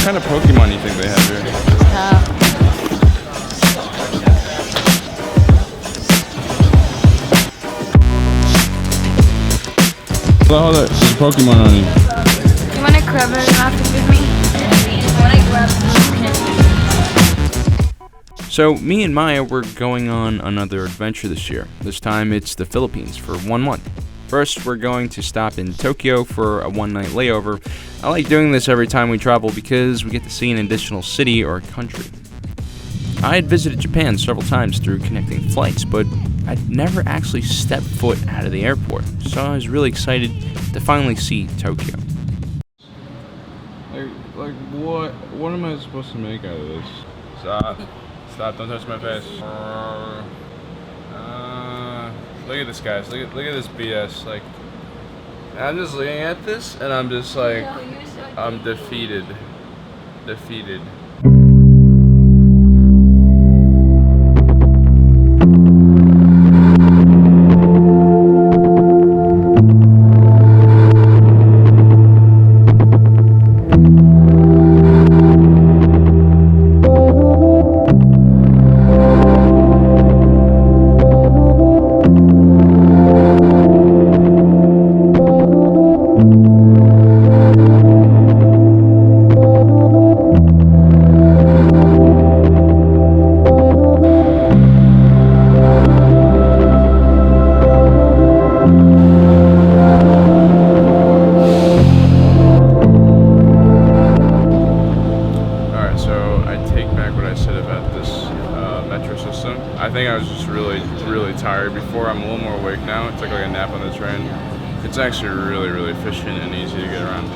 kind of Pokemon do you think they have here? Hold it. There's a Pokemon on you. You want to grab it off with me? So me and Maya were going on another adventure this year. This time it's the Philippines for 1 month. First, we're going to stop in Tokyo for a one-night layover. I like doing this every time we travel because we get to see an additional city or country. I had visited Japan several times through connecting flights, but I'd never actually stepped foot out of the airport, so I was really excited to finally see Tokyo. Like what am I supposed to make out of this? Stop, don't touch my face. Look at this, guys. Look at this BS. Like, I'm just looking at this and I'm just like, I'm defeated. I think I was just really tired before. I'm a little more awake now. I took like a nap on the train. It's actually really efficient and easy to get around.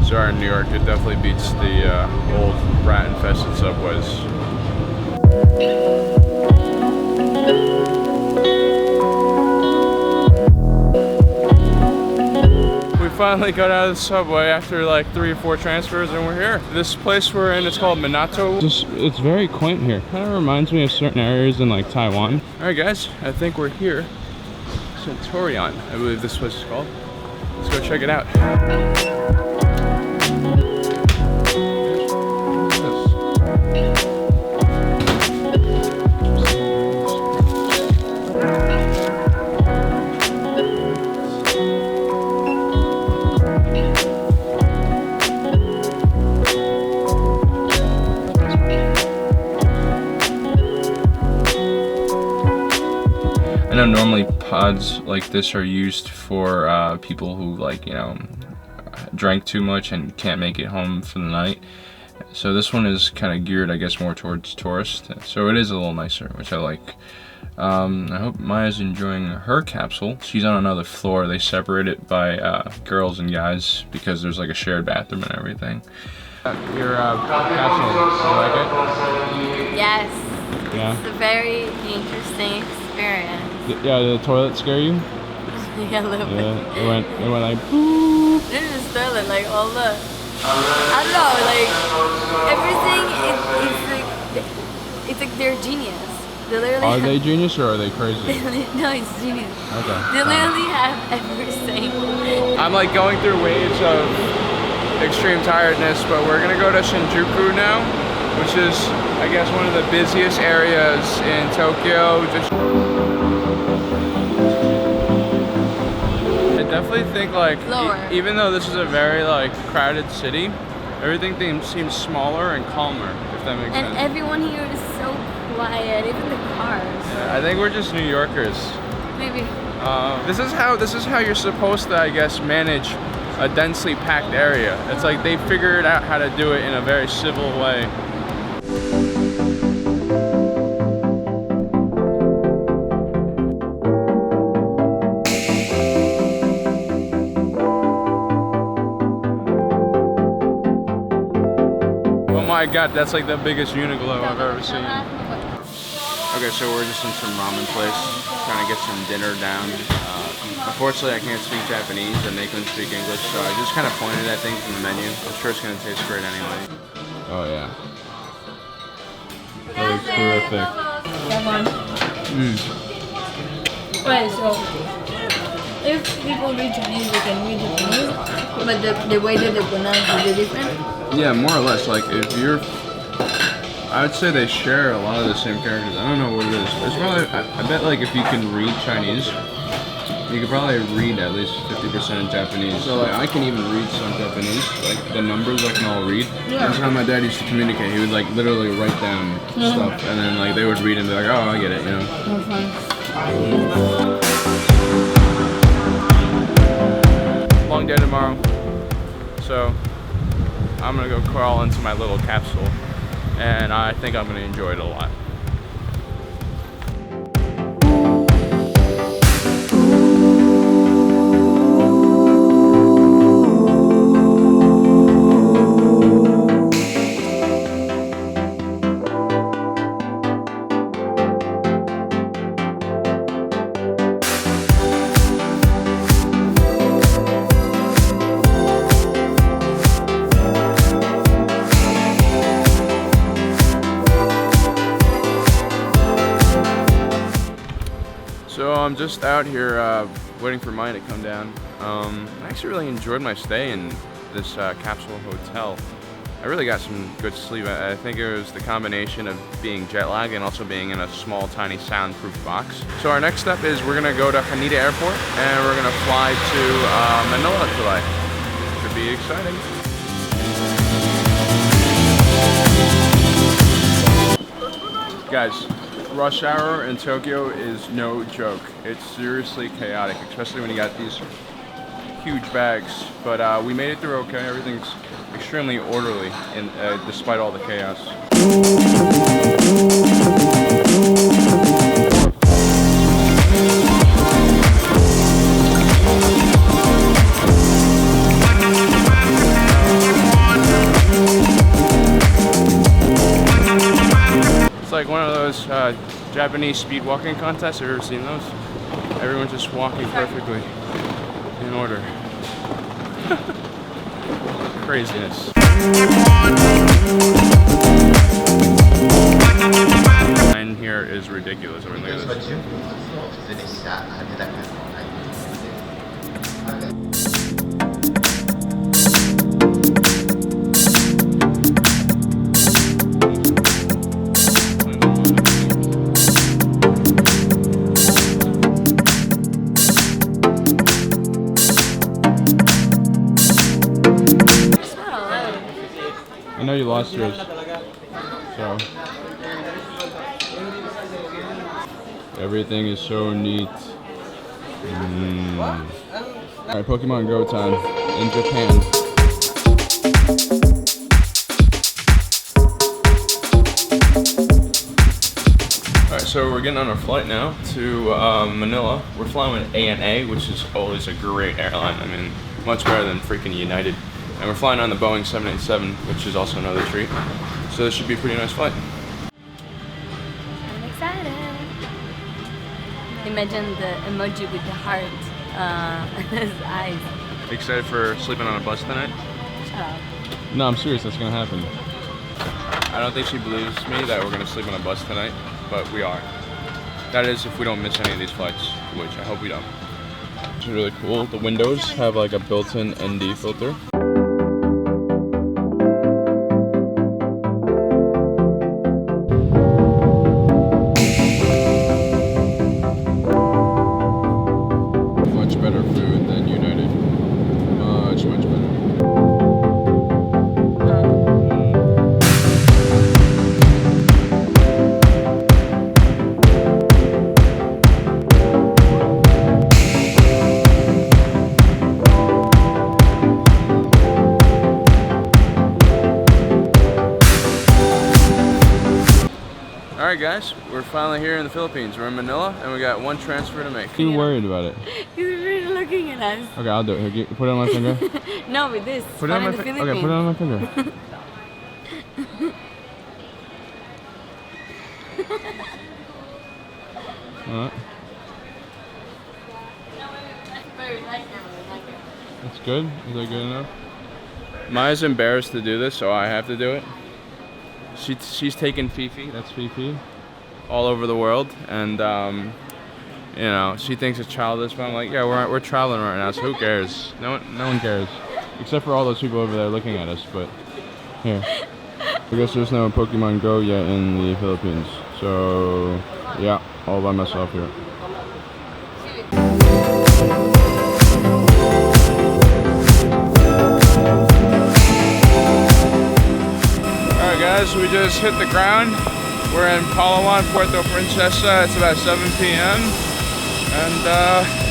Sorry, in New York, it definitely beats the old rat-infested subways. We finally got out of the subway after like 3 or 4 transfers and we're here. This place we're in is called Minato. It's very quaint here. Kind of reminds me of certain areas in like Taiwan. Alright guys, I think we're here. Centurion, I believe this place is called. Let's go check it out. I know normally pods like this are used for people who like, you know, drank too much and can't make it home for the night. So this one is kind of geared, I guess, more towards tourists. So it is a little nicer, which I like. I hope Maya's enjoying her capsule. She's on another floor. They separate it by girls and guys because there's like a shared bathroom and everything. Your capsule, you like it? Yes. Yeah. It's a very interesting experience. Yeah, did the toilet scare you? Yeah, a little bit. It went like boop. This is the toilet, like, oh look. I don't know, like, everything it's like they're genius. They literally are they genius or are they crazy? No, it's genius. Okay. They literally have everything. I'm like going through waves of extreme tiredness, but we're gonna go to Shinjuku now, which is, I guess, one of the busiest areas in Tokyo. I definitely think like, even though this is a very like crowded city, everything seems smaller and calmer, if that makes sense. And everyone here is so quiet, even the cars. Yeah, I think we're just New Yorkers. Maybe. This is how you're supposed to, I guess, manage a densely packed area. It's like they figured out how to do it in a very civil way. Oh my god, that's like the biggest Uniqlo I've ever seen. Okay, so we're just in some ramen place, trying to get some dinner down. Unfortunately, I can't speak Japanese and they couldn't speak English, so I just kind of pointed at things in the menu. I'm sure it's going to taste great anyway. Oh yeah. That looks terrific. Wait, so if people read Chinese, they can read Japanese, but the way that they pronounce is different. Yeah, more or less. Like if you're, I would say they share a lot of the same characters. I don't know what it is. It's probably. I bet like if you can read Chinese, you could probably read at least 50% in Japanese. So like I can even read some Japanese. Like the numbers I can all read. Yeah. That's how my dad used to communicate. He would like literally write down stuff, and then like they would read and be like, oh, I get it, you know. That's fun. Long day tomorrow, so I'm gonna go crawl into my little capsule, and I think I'm gonna enjoy it a lot. So I'm just out here waiting for mine to come down. I actually really enjoyed my stay in this capsule hotel. I really got some good sleep. I think it was the combination of being jet lagged and also being in a small, tiny, soundproof box. So our next step is we're gonna go to Nido Airport and we're gonna fly to Manila today. Should be exciting. Guys, rush hour in Tokyo is no joke. It's seriously chaotic, especially when you got these huge bags. But we made it through okay. Everything's extremely orderly, and despite all the chaos. It's like one of those Japanese speed walking contests. Have you ever seen those? Everyone's just walking perfectly in order. Craziness. Line here is ridiculous. I mean, look at this. I know you lost yours, so everything is so neat. Alright, Pokemon Go time in Japan. Alright, so we're getting on our flight now to Manila. We're flying with ANA, which is always a great airline. I mean, much better than freaking United. And we're flying on the Boeing 787, which is also another treat. So this should be a pretty nice flight. I'm excited. Imagine the emoji with the heart on his eyes. Excited for sleeping on a bus tonight? Shut up. No, I'm serious, that's gonna happen. I don't think she believes me that we're gonna sleep on a bus tonight, but we are. That is if we don't miss any of these flights, which I hope we don't. It's really cool. The windows have like a built-in ND filter. Much better food than United. Much better. Alright guys, we're finally here in the Philippines. We're in Manila and we got one transfer to make. You worried about it? He's really looking at us. Okay, I'll do it. Here, put it on my finger. No, with this. Put it on my finger. Okay, put it on my finger. Alright. That's good? Is that good enough? Maya's embarrassed to do this, so I have to do it. She's taken Fifi, that's Fifi, all over the world, and You know, she thinks it's childish, but I'm like, yeah, we're traveling right now, so who cares? No one cares, except for all those people over there looking at us. But here, I guess there's no Pokemon Go yet in the Philippines, so yeah, all by myself here. Alright guys, we just hit the ground. We're in Palawan, Puerto Princesa. It's about 7 p.m. And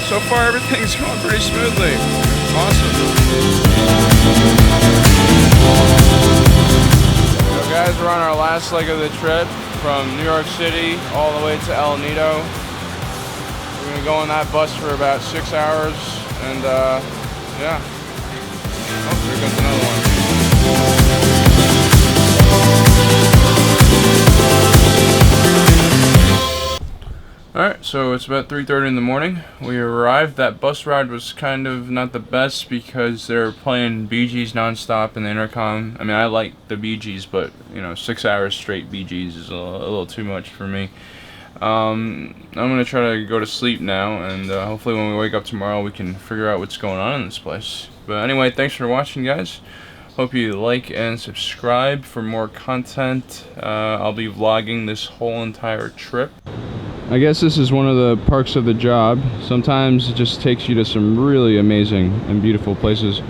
so far everything's going pretty smoothly. Awesome. So guys, we're on our last leg of the trip from New York City all the way to El Nido. We're gonna go on that bus for about 6 hours, and yeah. Oh, here comes another one. Alright, so it's about 3:30 in the morning. We arrived. That bus ride was kind of not the best because they're playing Bee Gees nonstop in the intercom. I mean, I like the Bee Gees, but, you know, 6 hours straight Bee Gees is a little too much for me. I'm gonna try to go to sleep now, and hopefully when we wake up tomorrow we can figure out what's going on in this place. But anyway, thanks for watching, guys. Hope you like and subscribe for more content. I'll be vlogging this whole entire trip. I guess this is one of the perks of the job. Sometimes it just takes you to some really amazing and beautiful places.